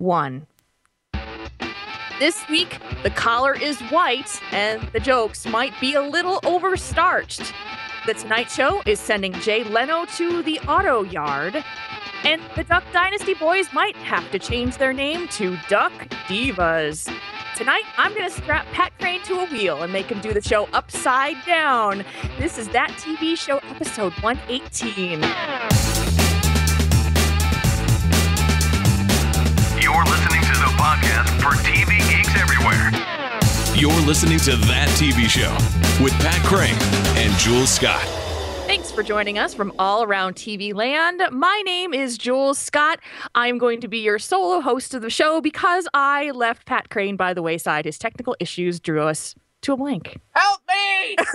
1. This week, the collar is white and the jokes might be a little overstarched. The Tonight Show is sending Jay Leno to the auto yard. And the Duck Dynasty boys might have to change their name to Duck Divas. Tonight, I'm going to strap Pat Crane to a wheel and make him do the show upside down. This is That TV Show episode 118. You're listening to the podcast for TV geeks everywhere. You're listening to That TV Show with Pat Crane and Jules Scott. Thanks for joining us from all around TV land. My name is Jules Scott. I'm going to be your solo host of the show because I left Pat Crane by the wayside. His technical issues drew us to a blank. Help me! Help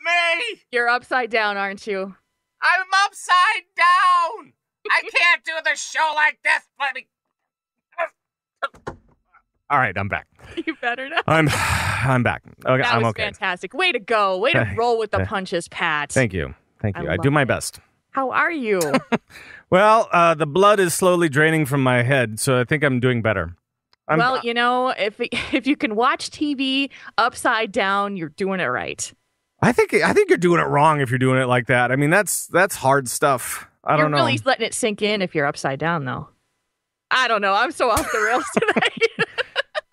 me! You're upside down, aren't you? I'm upside down! I can't do the show like this, buddy. All right, I'm back. You better not. I'm back. Okay, That I'm was okay. fantastic. Way to go. Way to roll with the punches, Pat. Thank you. I love do my it. best. How are you? Well, the blood is slowly draining from my head, so I think I'm doing better. Well, you know, if you can watch TV upside down, you're doing it right. I think you're doing it wrong if you're doing it like that. I mean, that's hard stuff. I don't know. You're really letting it sink in if you're upside down, though. I don't know. I'm so off the rails tonight.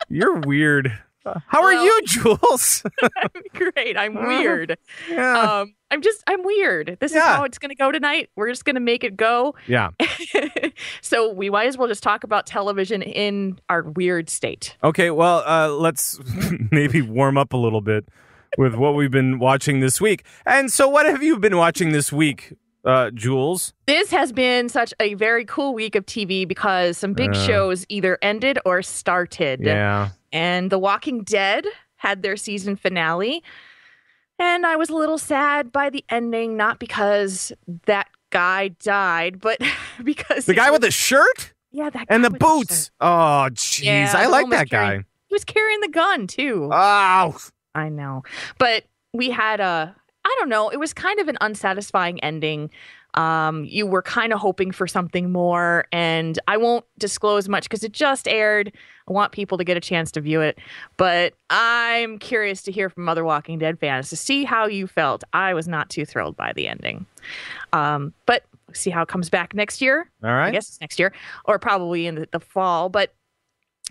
You're weird. How are you, Jules? I'm great. I'm weird. Yeah. I'm weird. This is how it's going to go tonight. We're just going to make it go. Yeah. So we might as well just talk about television in our weird state. Okay, well, let's maybe warm up a little bit with what we've been watching this week. And so what have you been watching this week, Jules? This has been such a very cool week of TV because some big shows either ended or started. Yeah. And The Walking Dead had their season finale. And I was a little sad by the ending, not because that guy died, but because... The guy with the shirt? Yeah, that guy And the with boots. Oh, jeez. Yeah, I the like homeless that guy. He was carrying the gun, too. Oh. I know. But we had I don't know, it was kind of an unsatisfying ending. You were kind of hoping for something more, and I won't disclose much because it just aired. I want people to get a chance to view it, but I'm curious to hear from other Walking Dead fans to see how you felt. I was not too thrilled by the ending. But see how it comes back next year. All right. I guess it's next year, or probably in the fall, but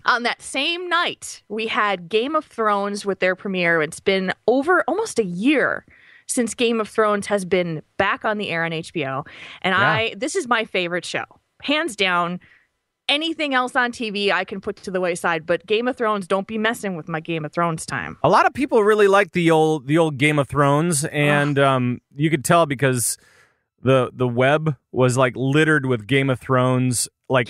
on that same night, we had Game of Thrones with their premiere. It's been over almost a year since Game of Thrones has been back on the air on HBO. And this is my favorite show. Hands down. Anything else on TV I can put to the wayside, but Game of Thrones, don't be messing with my Game of Thrones time. A lot of people really like the old Game of Thrones, and you could tell because the web was like littered with Game of Thrones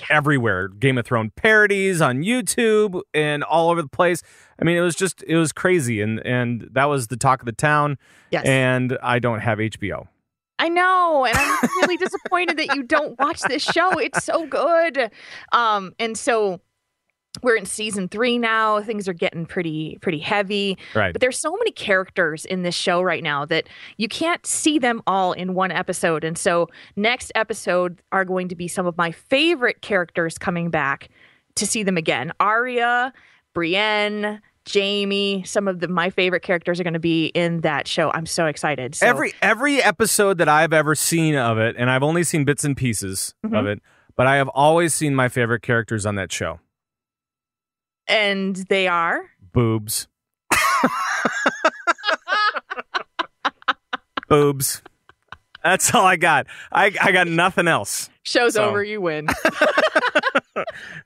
everywhere. Game of Thrones parodies on YouTube and all over the place. I mean, it was crazy, and that was the talk of the town. Yes. And I don't have HBO. I know, and I'm really disappointed that you don't watch this show. It's so good. And so we're in season 3 now. Things are getting pretty heavy. Right. But there's so many characters in this show right now that you can't see them all in one episode. And so next episode are going to be some of my favorite characters coming back to see them again. Arya, Brienne, Jamie, some of my favorite characters are going to be in that show. I'm so excited. So, Every episode that I've ever seen of it, and I've only seen bits and pieces of it, but I have always seen my favorite characters on that show. And they are? Boobs. Boobs. That's all I got. I got nothing else. Show's over, you win.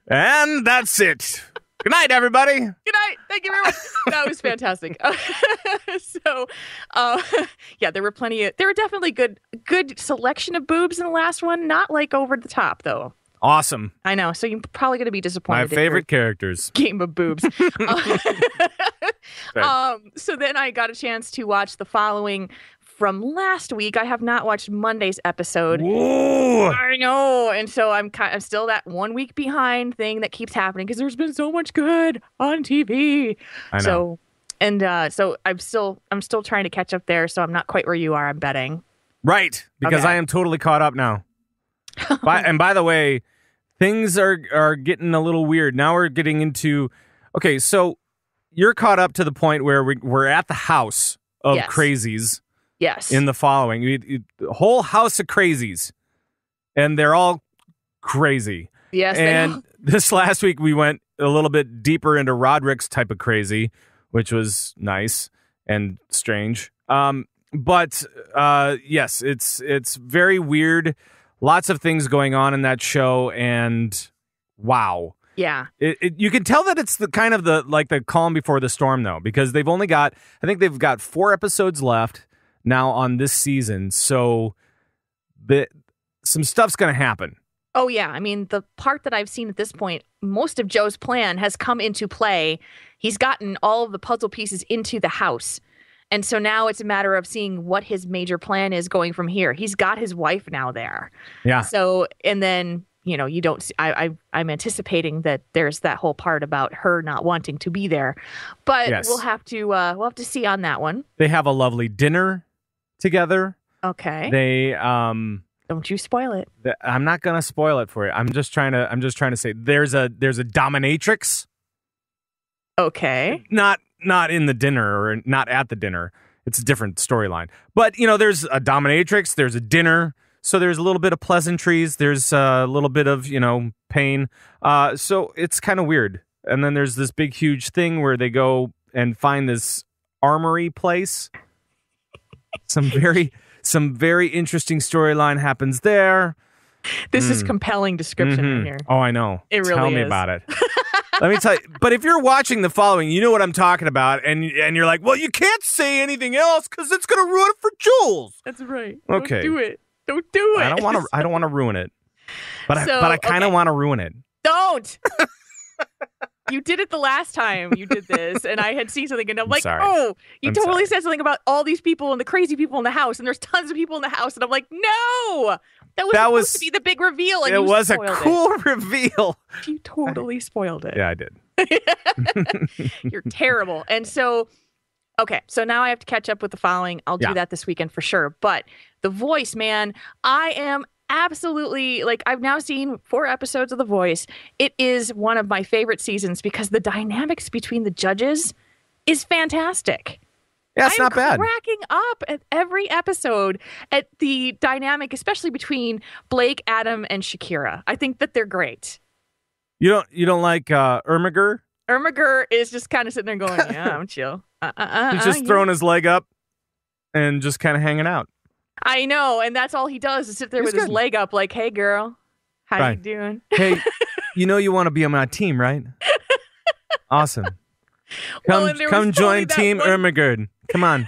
And that's it. Good night, everybody. Good night. Thank you very much. That was fantastic. There were definitely good selection of boobs in the last one. Not like over the top, though. Awesome. I know. So you're probably going to be disappointed. My favorite characters. Game of boobs. So then I got a chance to watch the following from last week. I have not watched Monday's episode. Ooh. I know. And so I'm still that 1 week behind thing that keeps happening because there's been so much good on TV. I know. So I'm still trying to catch up there. So I'm not quite where you are, I'm betting. Right. Because Okay. I am totally caught up now. By the way, things are getting a little weird. Now we're getting into, okay, so you're caught up to the point where we're at the house of Yes. crazies Yes. in the following. The whole house of crazies, and they're all crazy. Yes. they And all- this last week we went a little bit deeper into Roderick's type of crazy, which was nice and strange. But yes, it's very weird. Lots of things going on in that show, and wow. yeah. You can tell that it's the kind of the calm before the storm, though, because they've got 4 episodes left now on this season. So some stuff's going to happen. Oh, yeah. I mean, the part that I've seen at this point, most of Joe's plan has come into play. He's gotten all of the puzzle pieces into the house. And so now it's a matter of seeing what his major plan is going from here. He's got his wife now there. Yeah. So, and then, you don't see, I'm anticipating that there's that whole part about her not wanting to be there. But Yes. we'll have to see on that one. They have a lovely dinner together. Okay. They Don't you spoil it. I'm not gonna spoil it for you. I'm just trying to say there's a dominatrix. Okay. Not in the dinner or not at the dinner. It's a different storyline. But there's a dominatrix. There's a dinner. So there's a little bit of pleasantries. There's a little bit of pain. So it's kind of weird. And then there's this big huge thing where they go and find this armory place. Some very interesting storyline happens there. This is compelling description right here. Oh, I know. It really Tell me is. about it. Let me tell you. But if you're watching the following, you know what I'm talking about, and you're like, well, you can't say anything else because it's going to ruin it for Jules. That's right. Okay. Don't do it. Don't do it. I don't want to ruin it, but So, I kind of want to ruin it. Don't. You did it the last time you did this, and I had seen something, and I'm like, sorry. oh, you I'm totally sorry. said something about all these people and the crazy people in the house, and there's tons of people in the house, and I'm like, no, that was supposed to be the big reveal, and It you was a spoiled cool reveal. it. You totally spoiled it. Yeah, I did. You're terrible. And so, okay, so now I have to catch up with the following. I'll do Yeah. that this weekend for sure. But The Voice, man, I am absolutely, I've now seen 4 episodes of The Voice. It is one of my favorite seasons because the dynamics between the judges is fantastic. Yeah, it's not bad. I'm cracking up at every episode at the dynamic, especially between Blake, Adam, and Shakira. I think that they're great. You don't like Ermiger? Ermiger is just kind of sitting there going, yeah, I'm chill. He's just throwing his leg up and just kind of hanging out. I know, and that's all he does is sit there He's with his good. leg up like, hey, girl, how you Right. doing? Hey, you want to be on my team, right? Awesome. Well, Come and there was come totally join that Team one- Ermigerd. Come on.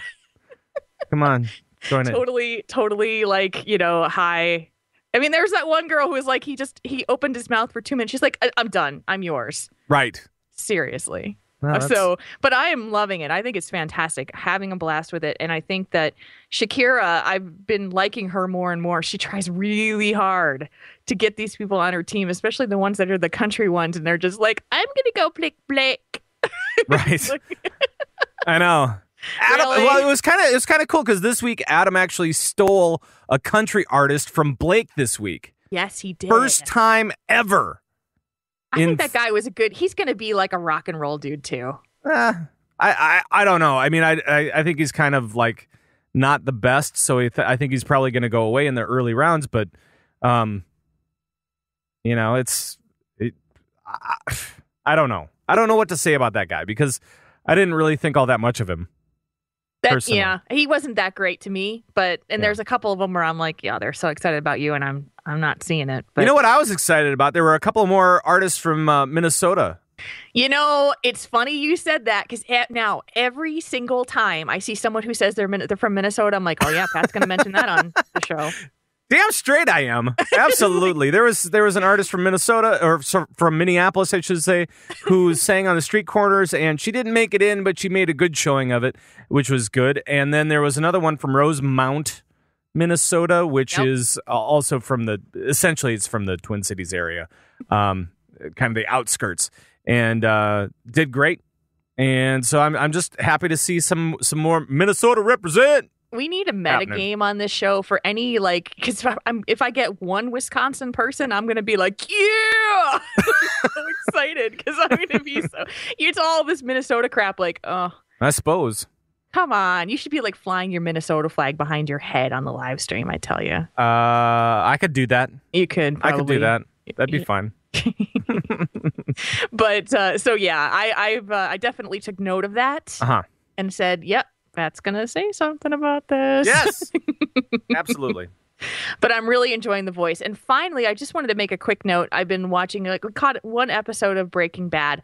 Join it. Totally high. I mean, there's that one girl who was like, he opened his mouth for 2 minutes. She's like, I'm done. I'm yours. Right. Seriously. No, that's- So, but I am loving it. I think it's fantastic, having a blast with it. And I think that Shakira, I've been liking her more and more. She tries really hard to get these people on her team, especially the ones that are the country ones. And they're just like, I'm going to go Blake. Right. I know. Adam, Really? well, it was kind of cool because this week Adam actually stole a country artist from Blake this week. Yes, he did. First time ever. I think that guy was he's going to be like a rock and roll dude too. I don't know. I mean, I think he's kind of like not the best, so I think he's probably going to go away in the early rounds. But, I don't know. I don't know what to say about that guy because I didn't really think all that much of him. Personally. Yeah, he wasn't that great to me, but there's a couple of them where I'm like, yeah, they're so excited about you, and I'm not seeing it. But You know what I was excited about? There were a couple more artists from Minnesota. It's funny you said that because now every single time I see someone who says they're from Minnesota, I'm like, oh yeah, Pat's going to mention that on the show. Damn straight I am. Absolutely. There was an artist from Minnesota, or from Minneapolis, I should say, who sang on the street corners, and she didn't make it in, but she made a good showing of it, which was good. And then there was another one from Rosemount, Minnesota, which is also essentially it's from the Twin Cities area, kind of the outskirts, and did great. And so I'm just happy to see some more Minnesota represent. We need a metagame on this show for any because if I get one Wisconsin person, I'm gonna be like, yeah, excited because I'm going to be so. It's all this Minnesota crap. Like, oh, I suppose. come on. You should be like flying your Minnesota flag behind your head on the live stream, I tell you. I could do that. You could probably. I could do that. That'd be fun. But so yeah, I definitely took note of that and said, yep, Pat's gonna say something about this. Yes, absolutely. But I'm really enjoying the voice. And finally, I just wanted to make a quick note. I've been watching, we caught one episode of Breaking Bad,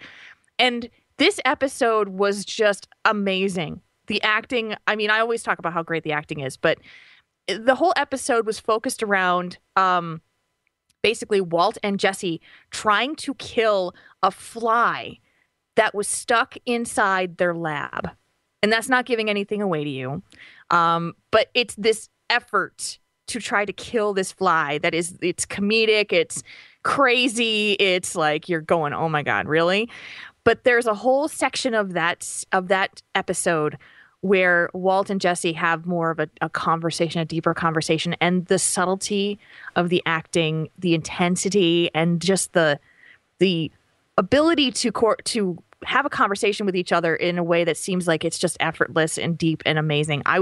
and this episode was just amazing. The acting, I mean, I always talk about how great the acting is, but the whole episode was focused around basically Walt and Jesse trying to kill a fly that was stuck inside their lab. And that's not giving anything away to you. But it's this effort to try to kill this fly that is, it's comedic, it's crazy, it's like you're going, oh my God, really? But there's a whole section of that episode where Walt and Jesse have more of a conversation, a deeper conversation, and the subtlety of the acting, the intensity, and just the ability to have a conversation with each other in a way that seems like it's just effortless and deep and amazing. I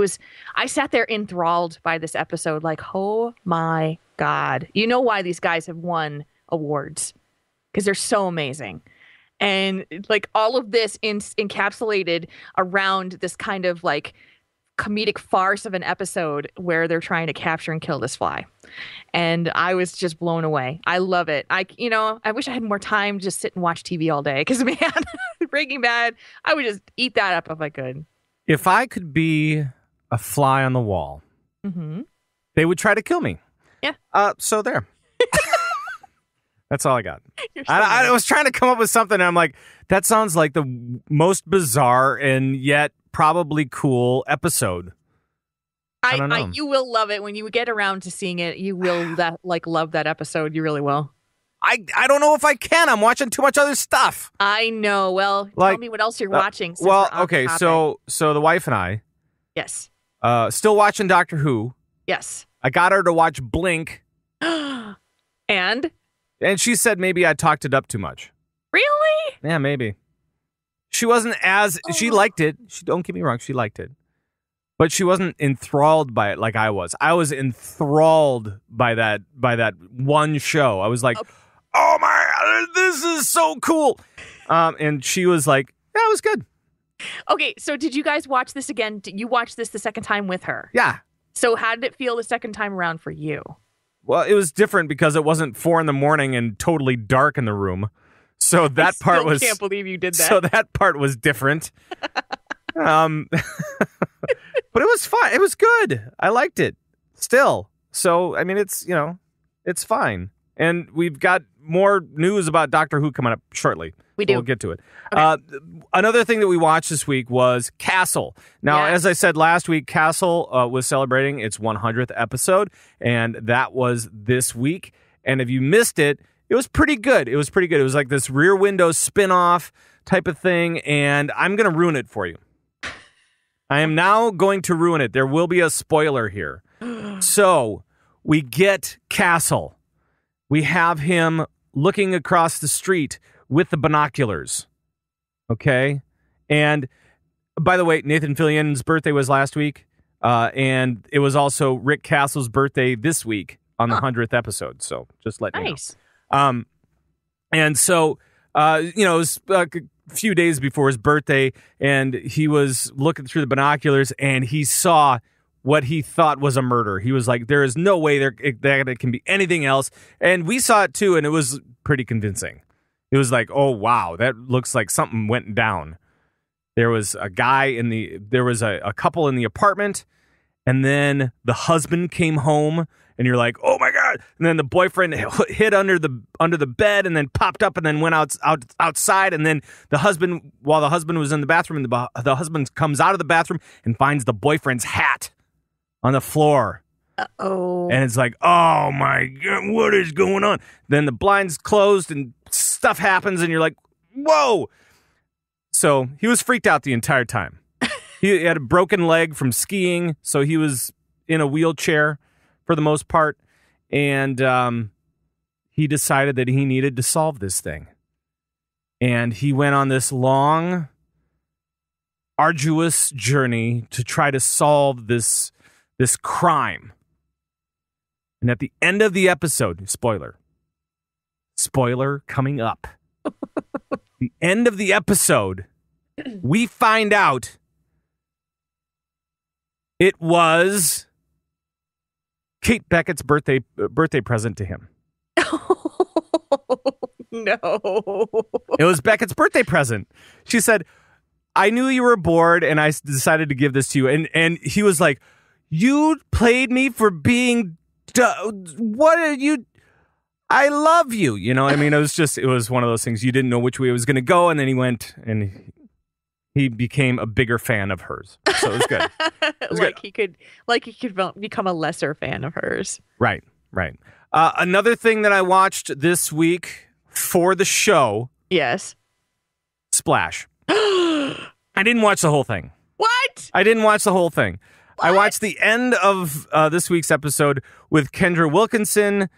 sat there enthralled by this episode, like, oh my God. You know why these guys have won awards? Because they're so amazing. And like all of this encapsulated around this kind of like comedic farce of an episode where they're trying to capture and kill this fly. And I was just blown away. I love it. I wish I had more time to just sit and watch TV all day. Because man, Breaking Bad, I would just eat that up if I could. If I could be a fly on the wall, they would try to kill me. Yeah. So there. That's all I got. I was trying to come up with something, and I'm like, that sounds like the most bizarre and yet probably cool episode. I don't know. You will love it when you get around to seeing it. You will love that episode. You really will. I don't know if I can. I'm watching too much other stuff. I know. Well, tell me what else you're watching. Well, okay. So the wife and I. Yes. Still watching Doctor Who. Yes. I got her to watch Blink. And she said maybe I talked it up too much. Really? Yeah, maybe. She wasn't she liked it. Don't get me wrong, she liked it. But she wasn't enthralled by it like I was. I was enthralled by that one show. I was like, oh my, this is so cool. And she was like, yeah, it was good. Okay, so did you guys watch this again? Did you watch this the second time with her? Yeah. So how did it feel the second time around for you? Well, it was different because it wasn't 4 a.m. and totally dark in the room. So that part was. I can't believe you did that. So that part was different. But it was fun. It was good. I liked it still. So, I mean, it's fine. And we've got more news about Doctor Who coming up shortly. We do. We'll get to it. Okay. Another thing that we watched this week was Castle. Now, as I said last week, Castle was celebrating its 100th episode, and that was this week. And if you missed it, it was pretty good. It was like this Rear Window spinoff type of thing, and I'm going to ruin it for you. I am now going to ruin it. There will be a spoiler here. So, we get Castle. We have him looking across the street with the binoculars. Okay? And by the way, Nathan Fillion's birthday was last week. And it was also Rick Castle's birthday this week on the 100th episode. So just let you know. And so, it was a few days before his birthday, and he was looking through the binoculars, and he saw what he thought was a murder. He was like, there is no way that it can be anything else. And we saw it too, and it was pretty convincing. It was like, oh, wow, that looks like something went down. There was a couple in the apartment, and then the husband came home, and you're like, oh my God. And then the boyfriend hid under the bed and then popped up and then went outside. And then while the husband was in the bathroom, the husband comes out of the bathroom and finds the boyfriend's hat on the floor. Uh-oh. And it's like, oh my God, what is going on? Then the blinds closed and stuff happens and you're like, whoa. So he was freaked out the entire time. He had a broken leg from skiing, so he was in a wheelchair for the most part. And he decided that he needed to solve this thing. And he went on this long, arduous journey to try to solve this crime. And at the end of the episode, spoiler coming up. The end of the episode, we find out it was Kate Beckett's birthday present to him. No. It was Beckett's birthday present. She said, I knew you were bored and I decided to give this to you. And he was like, you played me for being, what are you? I love you. You know, I mean, it was one of those things. You didn't know which way it was going to go. And then he went and he became a bigger fan of hers. So it was good. It was He could become a lesser fan of hers. Right. Another thing that I watched this week for the show. Yes. Splash. I didn't watch the whole thing. What? I didn't watch the whole thing. What? I watched the end of this week's episode with Kendra Wilkinson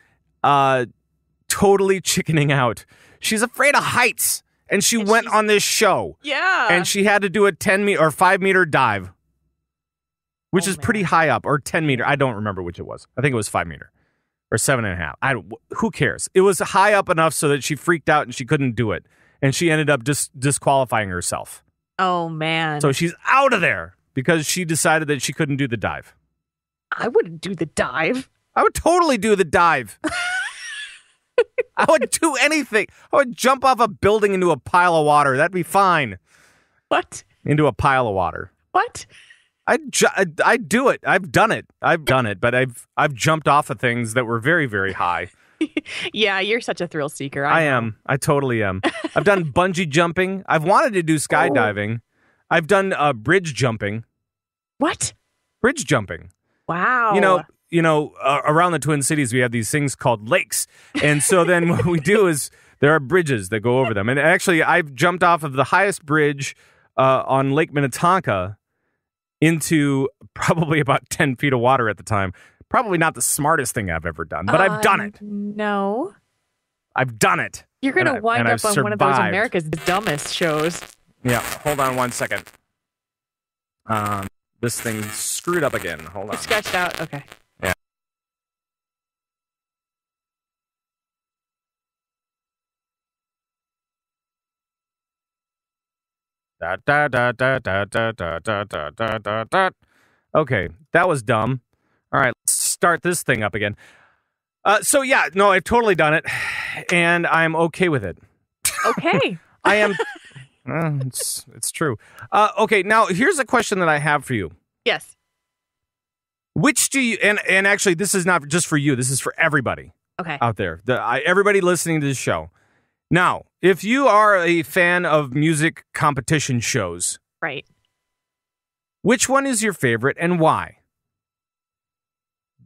totally chickening out. She's afraid of heights, and she went on this show. Yeah. And she had to do a 10-meter or 5-meter dive, which is pretty high up, or 10-meter. I don't remember which it was. I think it was 5-meter or 7.5. Who cares? It was high up enough so that she freaked out and she couldn't do it. And she ended up disqualifying herself. Oh, man. So she's out of there because she decided that she couldn't do the dive. I wouldn't do the dive. I would totally do the dive. I would do anything. I would jump off a building into a pile of water. That'd be fine. What? Into a pile of water. What? I'd do it. I've done it, but I've jumped off of things that were very, very high. Yeah, you're such a thrill seeker. I am. I totally am. I've done bungee jumping. I've wanted to do skydiving. I've done bridge jumping. What? Bridge jumping. Wow. You know, around the Twin Cities, we have these things called lakes. And so then what we do is there are bridges that go over them. And actually, I've jumped off of the highest bridge on Lake Minnetonka into probably about 10 feet of water at the time. Probably not the smartest thing I've ever done, but I've done it. No. I've done it. You're going to wind up on one of those America's Dumbest shows. Yeah, hold on one second. This thing screwed up again. Hold on. It's sketched out. Okay. Yeah. Okay, that was dumb. All right, let's start this thing up again. So yeah, no, I've totally done it, and I'm okay with it. Okay. I am. It's true. Okay, now here's a question that I have for you. Yes. Which do you, and actually this is not just for you, this is for everybody out there. Everybody listening to this show. Now, if you are a fan of music competition shows, right, which one is your favorite and why?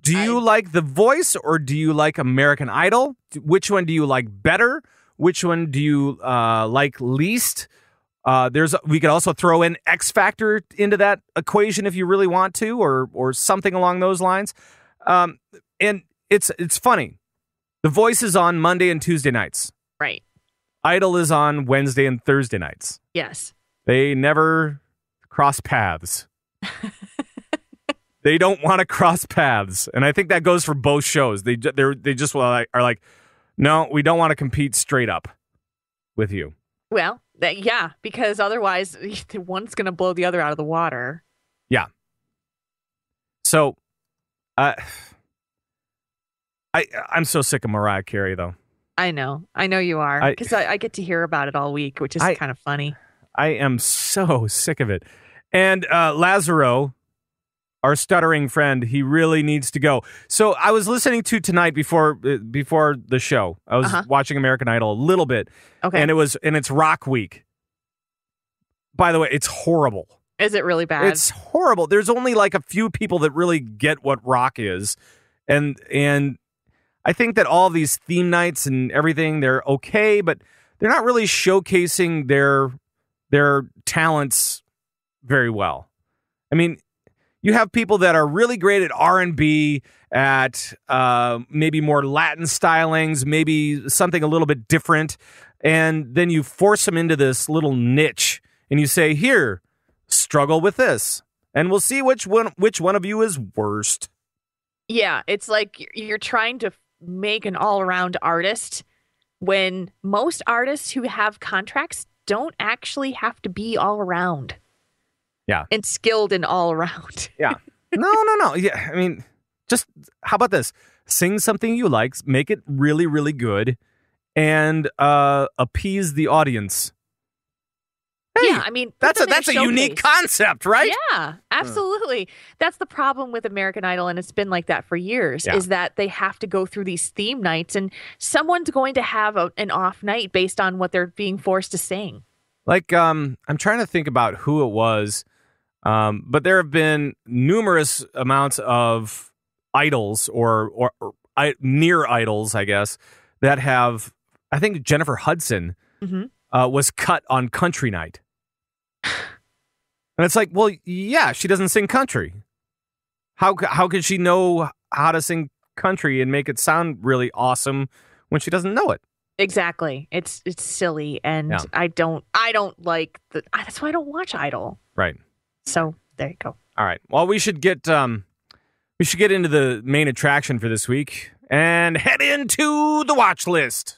Do you like The Voice or do you like American Idol? Which one do you like better? Which one do you like least? We could also throw in X Factor into that equation if you really want to, or something along those lines. And it's funny. The Voice is on Monday and Tuesday nights. Right. Idol is on Wednesday and Thursday nights. Yes. They never cross paths. They don't want to cross paths, and I think that goes for both shows. They just are like, no, we don't want to compete straight up with you. Well, yeah, because otherwise one's going to blow the other out of the water. Yeah. So, I'm so sick of Mariah Carey, though. I know you are, because I get to hear about it all week, which is kind of funny. I am so sick of it. And Lazaro, our stuttering friend, he really needs to go. So I was listening to tonight before the show. I was watching American Idol a little bit. Okay. And it's Rock Week. By the way, it's horrible. Is it really bad? It's horrible. There's only like a few people that really get what rock is. And I think that all these theme nights and everything, they're okay, but they're not really showcasing their talents very well. I mean, You have people that are really great at R&B, at maybe more Latin stylings, maybe something a little bit different, and then you force them into this little niche, and you say, "Here, struggle with this, and we'll see which one of you is worst." Yeah, it's like you're trying to make an all-around artist when most artists who have contracts don't actually have to be all around. Yeah. And skilled in all around. Yeah. No. Yeah. I mean, just how about this? Sing something you like, make it really, really good, and appease the audience. Hey, yeah, I mean, that's a unique concept, right? Yeah, absolutely. That's the problem with American Idol, and it's been like that for years, is that they have to go through these theme nights, and someone's going to have an off night based on what they're being forced to sing. Like, I'm trying to think about who it was, but there have been numerous amounts of idols or near idols, I guess, that have, I think Jennifer Hudson was cut on country night. And it's like, well, yeah, she doesn't sing country. How could she know how to sing country and make it sound really awesome when she doesn't know it? Exactly. It's silly, and I don't like the. That's why I don't watch Idol. Right. So there you go. All right. Well, we should get into the main attraction for this week and head into the watch list.